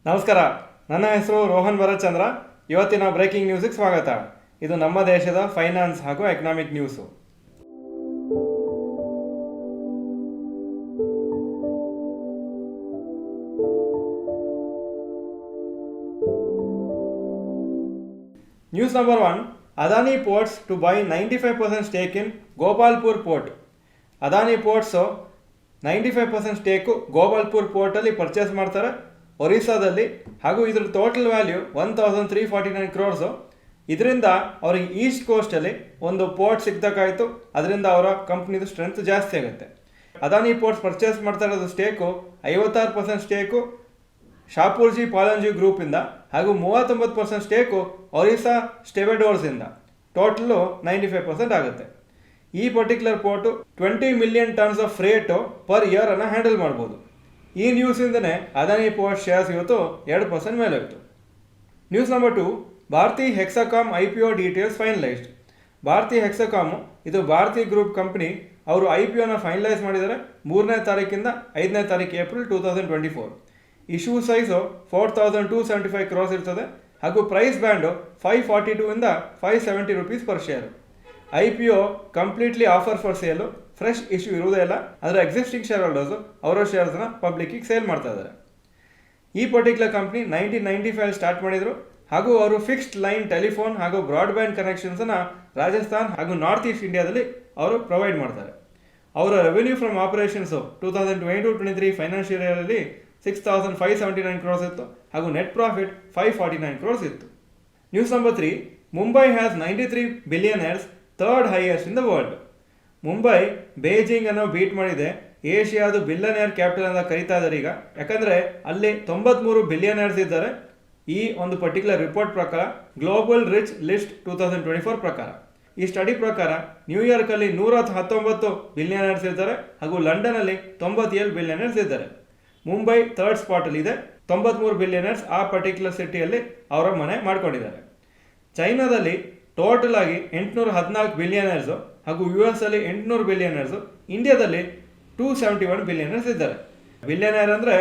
ನಮಸ್ಕಾರ. ನನ್ನ ಹೆಸರು ರೋಹನ್ ಭರತ್ಚಂದ್ರ. ಇವತ್ತಿನ ಬ್ರೇಕಿಂಗ್ ನ್ಯೂಸ್ಗೆ ಸ್ವಾಗತ. ಇದು ನಮ್ಮ ದೇಶದ ಫೈನಾನ್ಸ್ ಹಾಗೂ economic news. News number 1. Adani ports to buy 95% stake in Gopalpur port. Adani ports 95% stake Gopalpur ಪೋರ್ಟಲ್ಲಿ ಪರ್ಚೇಸ್ ಮಾಡ್ತಾರೆ ಒರಿಸ್ಸಾದಲ್ಲಿ. ಹಾಗೂ ಇದ್ರ ಟೋಟಲ್ ವ್ಯಾಲ್ಯೂ 1349 ಕ್ರೋರ್ಸು. ಇದರಿಂದ ಅವ್ರಿಗೆ ಈಸ್ಟ್ ಕೋಸ್ಟಲ್ಲಿ ಒಂದು ಪೋರ್ಟ್ ಸಿಗ್ಬೇಕಾಯಿತು. ಅದರಿಂದ ಅವರ ಕಂಪ್ನಿದು ಸ್ಟ್ರೆಂತ್ ಜಾಸ್ತಿ ಆಗುತ್ತೆ. ಅದಾನಿ ಪೋರ್ಟ್ಸ್ ಪರ್ಚೇಸ್ ಮಾಡ್ತಾ ಇರೋದು ಸ್ಟೇಕು 56% ಸ್ಟೇಕು ಶಾಪೂರ್ಜಿ ಪಾಲಂಜಿ ಗ್ರೂಪಿಂದ ಹಾಗೂ 39% ಸ್ಟೇಕು ಒರಿಸ್ಸಾ ಸ್ಟೆವೆಡೋರ್ಸಿಂದ. ಟೋಟಲು 95% ಆಗುತ್ತೆ. ಈ particular port 20 million tons of freight per ಇಯರನ್ನು ಹ್ಯಾಂಡಲ್ ಮಾಡ್ಬೋದು. ಈ ನ್ಯೂಸಿಂದನೇ ಅದಾನಿ ಪೋರ್ಟ್ ಶೇರ್ಸ್ ಇವತ್ತು 2% ಮೇಲೆ ಹೋಯಿತು. News number 2. Bharti Hexacom IPO details finalised. Bharti Hexacom ಇದು ಭಾರತಿ ಗ್ರೂಪ್ ಕಂಪ್ನಿ. ಅವರು IPOನ ಫೈನಲೈಸ್ ಮಾಡಿದ್ದಾರೆ 3ನೇ ತಾರೀಕಿಂದ 5ನೇ ತಾರೀಕು ಏಪ್ರಿಲ್ 2024. ಇಶ್ಯೂ ಸೈಜು 4275 ಕ್ರೋರ್ಸ್ ಇರ್ತದೆ ಹಾಗೂ ಪ್ರೈಸ್ ಬ್ಯಾಂಡು 542 ಇಂದ 570 rupees per share. IPO completely offer for sale, fresh issue ಇರುವುದೇ ಇಲ್ಲ. ಅಂದರೆ ಎಕ್ಸಿಸ್ಟಿಂಗ್ ಶೇರ್ ಹೋಲ್ಡರ್ಸು ಅವರ ಶೇರ್ಸ್ನ ಪಬ್ಲಿಕ್ಕಿಗೆ ಸೇಲ್ ಮಾಡ್ತಾ ಇದ್ದಾರೆ. ಈ ಪರ್ಟಿಕ್ಯುಲರ್ ಕಂಪ್ನಿ 1995 ಸ್ಟಾರ್ಟ್ ಮಾಡಿದರು ಹಾಗೂ ಅವರು ಫಿಕ್ಸ್ಡ್ ಲೈನ್ ಟೆಲಿಫೋನ್ ಹಾಗೂ ಬ್ರಾಡ್ಬ್ಯಾಂಡ್ ಕನೆಕ್ಷನ್ಸನ್ನು ರಾಜಸ್ಥಾನ್ ಹಾಗೂ ನಾರ್ತ್ ಈಸ್ಟ್ ಇಂಡಿಯಾದಲ್ಲಿ ಅವರು ಪ್ರೊವೈಡ್ ಮಾಡ್ತಾರೆ. ಅವರ ರೆವೆನ್ಯೂ ಫ್ರಮ್ ಆಪರೇಷನ್ಸು 2022-23 ಫೈನಾನ್ಷಿಯಲ್ ಇಯರಲ್ಲಿ 6579 ಕ್ರೋರ್ಸ್ ಇತ್ತು ಹಾಗೂ ನೆಟ್ ಪ್ರಾಫಿಟ್ 549 ಕ್ರೋರ್ಸ್ ಇತ್ತು. News number 3. Mumbai has 93 billionaires, third highest in the world. Mumbai Beijing ಅನ್ನು ಬೀಟ್ ಮಾಡಿದೆ. ಏಷ್ಯಾದು ಬಿಲಿಯನೇರ್ ಕ್ಯಾಪಿಟಲ್ ಅಂತ ಕರೀತಾ ಇದ್ದಾರೆ ಈಗ. ಯಾಕಂದರೆ ಅಲ್ಲಿ 93 ಬಿಲಿಯನರ್ಸ್ ಇದ್ದಾರೆ. ಈ ಒಂದು ಪರ್ಟಿಕ್ಯುಲರ್ ರಿಪೋರ್ಟ್ ಪ್ರಕಾರ, ಗ್ಲೋಬಲ್ ರಿಚ್ ಲಿಸ್ಟ್ 2024 ಪ್ರಕಾರ. ಈ ಸ್ಟಡಿ ಪ್ರಕಾರ ನ್ಯೂಯಾರ್ಕಲ್ಲಿ 119 ಬಿಲಿಯನರ್ಸ್ ಇದ್ದಾರೆ ಹಾಗೂ ಲಂಡನಲ್ಲಿ 97 ಬಿಲಿಯನರ್ಸ್ ಇದ್ದಾರೆ. ಮುಂಬೈ ಥರ್ಡ್ ಸ್ಪಾಟಲ್ಲಿ ಇದೆ. 93 ಬಿಲಿಯನರ್ಸ್ ಆ ಪರ್ಟಿಕ್ಯುಲರ್ ಸಿಟಿಯಲ್ಲಿ ಅವರ ಮನೆ ಮಾಡ್ಕೊಂಡಿದ್ದಾರೆ. ಚೈನಾದಲ್ಲಿ ಟೋಟಲ್ ಆಗಿ 814 ಬಿಲಿಯನರ್ಸು ಹಾಗೂ US ಅಲ್ಲಿ 800 ಬಿಲಿಯನರ್ಸು, ಇಂಡಿಯಾದಲ್ಲಿ 271 ಬಿಲಿಯನರ್ಸ್ ಇದ್ದಾರೆ. ಬಿಲಿಯನರ್ ಅಂದರೆ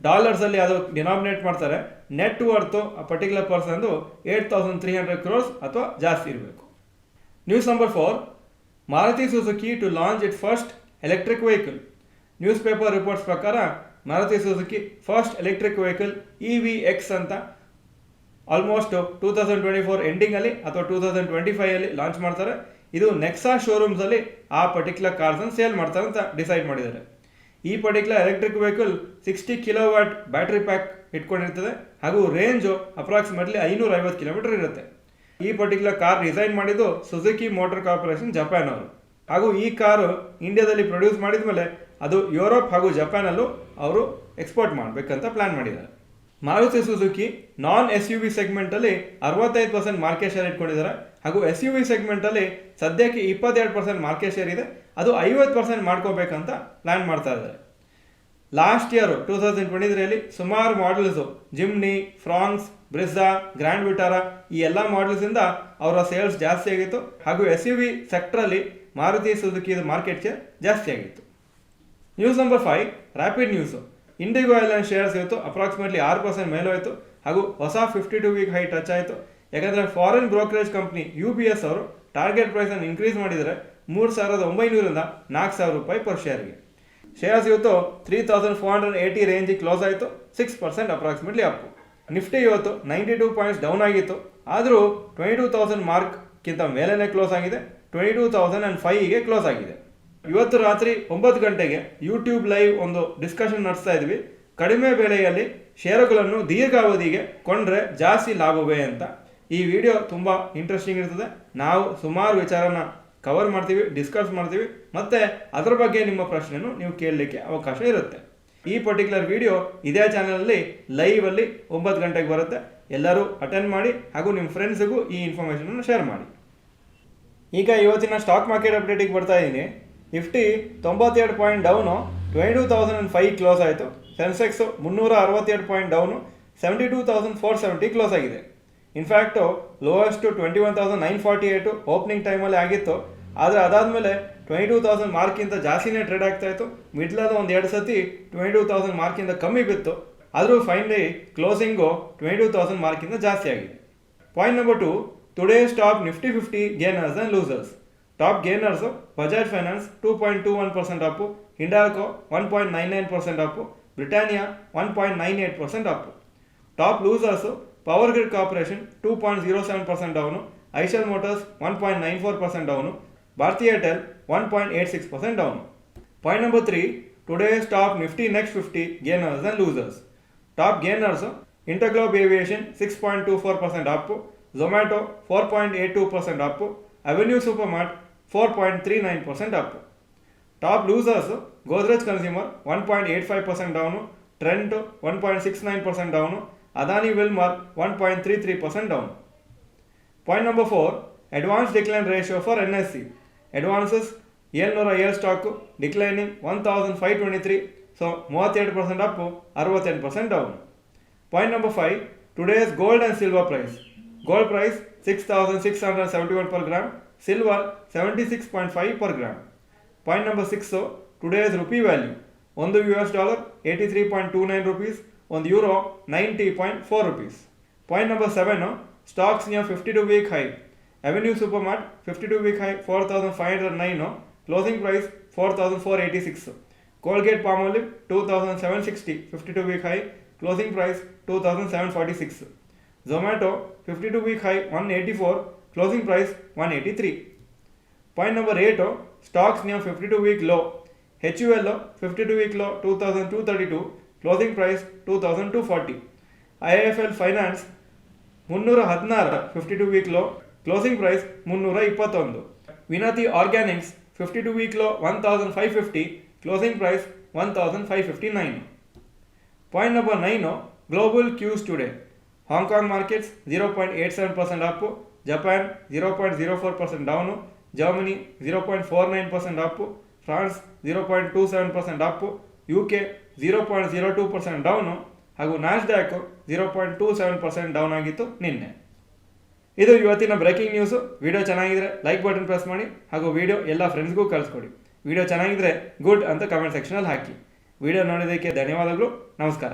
ಡಾಲರ್ಸಲ್ಲಿ ಅದು ಡಿನಾಮಿನೇಟ್ ಮಾಡ್ತಾರೆ. ನೆಟ್ ವರ್ತು ಆ ಪರ್ಟಿಕ್ಯುಲರ್ ಪರ್ಸನ್ದು 8300 ಕ್ರೋರ್ಸ್ ಅಥವಾ ಜಾಸ್ತಿ ಇರಬೇಕು. News number 4. Maruti Suzuki to launch it first electric vehicle. News reports ಪ್ರಕಾರ Maruti Suzuki first electric vehicle EVX ಅಂತ ಆಲ್ಮೋಸ್ಟ್ 2024 ಎಂಡಿಂಗಲ್ಲಿ ಅಥವಾ 2025 ಲಾಂಚ್ ಮಾಡ್ತಾರೆ. ಇದು ನೆಕ್ಸಾ ಶೋರೂಮ್ಸಲ್ಲಿ ಆ ಪರ್ಟಿಕ್ಯುಲರ್ ಕಾರ್ಸನ್ನು ಸೇಲ್ ಮಾಡ್ತಾರೆ ಅಂತ ಡಿಸೈಡ್ ಮಾಡಿದ್ದಾರೆ. ಈ particular electric vehicle 60 kilowatt battery pack ಇಟ್ಕೊಂಡಿರ್ತದೆ ಹಾಗೂ ರೇಂಜು ಅಪ್ರಾಕ್ಸಿಮೇಟ್ಲಿ 550 ಕಿಲೋಮೀಟರ್ ಇರುತ್ತೆ. ಈ ಪರ್ಟಿಕ್ಯುಲರ್ ಕಾರ್ ಡಿಸೈನ್ ಮಾಡಿದ್ದು ಸುಜುಕಿ ಮೋಟರ್ ಕಾರ್ಪೊರೇಷನ್ ಜಪಾನ್ ಅವರು. ಹಾಗೂ ಈ ಕಾರು ಇಂಡಿಯಾದಲ್ಲಿ ಪ್ರೊಡ್ಯೂಸ್ ಮಾಡಿದ ಮೇಲೆ ಅದು ಯುರೋಪ್ ಹಾಗೂ ಜಪಾನಲ್ಲೂ ಅವರು ಎಕ್ಸ್ಪೋರ್ಟ್ ಮಾಡಬೇಕಂತ ಪ್ಲ್ಯಾನ್ ಮಾಡಿದ್ದಾರೆ. ಮಾರುತಿ ಸುಜುಕಿ ನಾನ್ SUV ಸೆಗ್ಮೆಂಟಲ್ಲಿ 65% ಮಾರ್ಕೆಟ್ ಶೇರ್ ಇಟ್ಕೊಂಡಿದ್ದಾರೆ ಹಾಗೂ SUV ಸೆಗ್ಮೆಂಟಲ್ಲಿ ಸದ್ಯಕ್ಕೆ 22% ಮಾರ್ಕೆಟ್ ಶೇರ್ ಇದೆ. ಅದು 50% ಮಾಡ್ಕೋಬೇಕಂತ ಪ್ಲ್ಯಾನ್ ಮಾಡ್ತಾ ಇದ್ದಾರೆ. ಲಾಸ್ಟ್ ಇಯರು 2023 ಸುಮಾರು models Jimny, Fronx, Brezza, Grand Vitara ಈ ಎಲ್ಲ ಮಾಡೆಲ್ಸಿಂದ ಅವರ ಸೇಲ್ಸ್ ಜಾಸ್ತಿ ಆಗಿತ್ತು ಹಾಗೂ SUV ಸೆಕ್ಟ್ರಲ್ಲಿ ಮಾರುತಿ ಸುಜುಕಿದ ಮಾರ್ಕೆಟ್ ಶೇರ್ ಜಾಸ್ತಿ ಆಗಿತ್ತು. News number 5. Rapid news. IndiGo airlines shares ಇವತ್ತು ಅಪ್ರಾಕ್ಸಿಮೇಟ್ಲಿ 6% ಮೇಲೆ ಹೋಯಿತು ಹಾಗೂ ಹೊಸ 52 ವೀಕ್ ಹೈ ಟಚ್ ಆಯಿತು. ಯಾಕಂದರೆ ಫಾರಿನ್ ಬ್ರೋಕರೇಜ್ ಕಂಪ್ನಿ UBS ಅವರು ಟಾರ್ಗೆಟ್ ಪ್ರೈಸನ್ನು ಇನ್ಕ್ರೀಸ್ ಮಾಡಿದರೆ 3900ರಿಂದ 4000 ರೂಪಾಯಿ ಪರ್ ಶೇರ್ಗೆ. ಶೇರ್ಸ್ ಇವತ್ತು 3480 ರೇಂಜಿಗೆ ಕ್ಲೋಸ್ ಆಯಿತು. 6% ಅಪ್ರಾಕ್ಸಿಮೇಟ್ಲಿ ಅಪ್. ನಿಫ್ಟಿ ಇವತ್ತು 92 ಪಾಯಿಂಟ್ಸ್ ಡೌನ್ ಆಗಿತ್ತು. ಆದರೂ 22,000 ಮಾರ್ಕ್ಗಿಂತ ಮೇಲೇ ಕ್ಲೋಸ್ ಆಗಿದೆ. 22,005ಗೆ ಕ್ಲೋಸ್ ಆಗಿದೆ. ಇವತ್ತು ರಾತ್ರಿ 9 ಗಂಟೆಗೆ ಯೂಟ್ಯೂಬ್ ಲೈವ್ ಒಂದು ಡಿಸ್ಕಷನ್ ನಡೆಸ್ತಾ ಇದ್ವಿ. ಕಡಿಮೆ ಬೆಲೆಯಲ್ಲಿ ಷೇರುಗಳನ್ನು ದೀರ್ಘಾವಧಿಗೆ ಕೊಂಡ್ರೆ ಜಾಸ್ತಿ ಲಾಭವೇ ಅಂತ. ಈ ವಿಡಿಯೋ ತುಂಬ ಇಂಟ್ರೆಸ್ಟಿಂಗ್ ಇರ್ತದೆ. ನಾವು ಸುಮಾರು ವಿಚಾರನ ಕವರ್ ಮಾಡ್ತೀವಿ, ಡಿಸ್ಕಸ್ ಮಾಡ್ತೀವಿ, ಮತ್ತು ಅದರ ಬಗ್ಗೆ ನಿಮ್ಮ ಪ್ರಶ್ನೆಯನ್ನು ನೀವು ಕೇಳಲಿಕ್ಕೆ ಅವಕಾಶ ಇರುತ್ತೆ. ಈ ಪರ್ಟಿಕ್ಯುಲರ್ ವಿಡಿಯೋ ಇದೇ ಚಾನಲಲ್ಲಿ ಲೈವಲ್ಲಿ 9 ಗಂಟೆಗೆ ಬರುತ್ತೆ. ಎಲ್ಲರೂ ಅಟೆಂಡ್ ಮಾಡಿ ಹಾಗೂ ನಿಮ್ಮ ಫ್ರೆಂಡ್ಸಿಗೂ ಈ ಇನ್ಫಾರ್ಮೇಷನನ್ನು ಶೇರ್ ಮಾಡಿ. ಈಗ ಇವತ್ತಿನ ಸ್ಟಾಕ್ ಮಾರ್ಕೆಟ್ ಅಪ್ಡೇಟಿಗೆ ಬರ್ತಾ ಇದ್ದೀನಿ. ನಿಫ್ಟಿ 92 ಪಾಯಿಂಟ್ ಡೌನು 22,005 ಕ್ಲೋಸ್ ಆಯಿತು. ಸೆನ್ಸೆಕ್ಸು 362 ಪಾಯಿಂಟ್ ಡೌನು 72,470 ಕ್ಲೋಸ್ ಆಗಿದೆ. ಇನ್ಫ್ಯಾಕ್ಟು ಲೋಯೆಸ್ಟು 21,948 ಓಪನಿಂಗ್ ಟೈಮಲ್ಲಿ ಆಗಿತ್ತು. ಆದರೆ ಅದಾದಮೇಲೆ 22,000 ಮಾರ್ಕಿಂತ ಜಾಸ್ತಿನೇ ಟ್ರೇಡ್ ಆಗ್ತಾಯಿತ್ತು. ಮಿಡ್ಲಾದ ಒಂದು 2 ಸತಿ 22,000 ಮಾರ್ಕಿಂದ ಕಮ್ಮಿ ಬಿತ್ತು. ಆದರೂ ಫೈನಲಿ ಕ್ಲೋಸಿಂಗು 22,000 ಮಾರ್ಕಿಂದ ಜಾಸ್ತಿ ಆಗಿದೆ. Point number 2, today's top Nifty 50 gainers and losers. Top gainers Bajaj Finance 2.21% up, Hindalco 1.99% up, Britannia 1.98% up. Top losers Power Grid Corporation 2.07% down, Eicher Motors 1.94% down, Bharti Airtel 1.86% down. Point number 3, today's top Nifty next 50 gainers and losers. Top gainers InterGlobe Aviation 6.24% up, Zomato 4.82% up, Avenue Super Mart 4.39% up. Top losers Godrej consumer 1.85% down, Trent 1.69% down, Adani Wilmar 1.33% down. Point number 4, advance decline ratio for NSE. Advances 707 stock declining 1,523, so 32% up, 68% down. Point number 5, today's gold and silver price. Gold price 6,671 per gram, silver 76.5 per gram. Point number 6, today's rupee value. $1 83.29 rupees, €1 90.4 rupees. Point number 7, stocks near 52-week high. Avenue Super Mart 52-week high 4,509, closing price 4,486. Colgate Palmolive 2,760 52-week high, closing price 2,746. Zomato 52-week high 184, closing price 183. Point number 8, stocks near 52-week low. HUL 52-week low 2,232, closing price 2,240. IIFL finance 316 52-week low, closing price 321. Vinati organics 52-week low 1,550, closing price 1,559. Point number 9, global cues today. Hong Kong markets 0.87% up, Japan 0.04% down, Germany 0.49% up, France 0.27% up, UK 0.02% down, ಹಾಗೂ Nasdaq 0.27% down ಆಗಿತ್ತು ನಿನ್ನೆ. ಇದು ಇವತ್ತಿನ breaking news. Video ಚೆನ್ನಾಗಿದ್ರೆ like button press ಮಾಡಿ, ಹಾಗೂ video ಎಲ್ಲ ಫ್ರೆಂಡ್ಸ್ಗೂ ಕಳಿಸ್ಕೊಡಿ. ವಿಡಿಯೋ ಚೆನ್ನಾಗಿದ್ರೆ ಗುಡ್ ಅಂತ ಕಮೆಂಟ್ ಸೆಕ್ಷನಲ್ಲಿ ಹಾಕಿ. ವಿಡಿಯೋ ನೋಡೋದಕ್ಕೆ ಧನ್ಯವಾದಗಳು. ನಮಸ್ಕಾರ.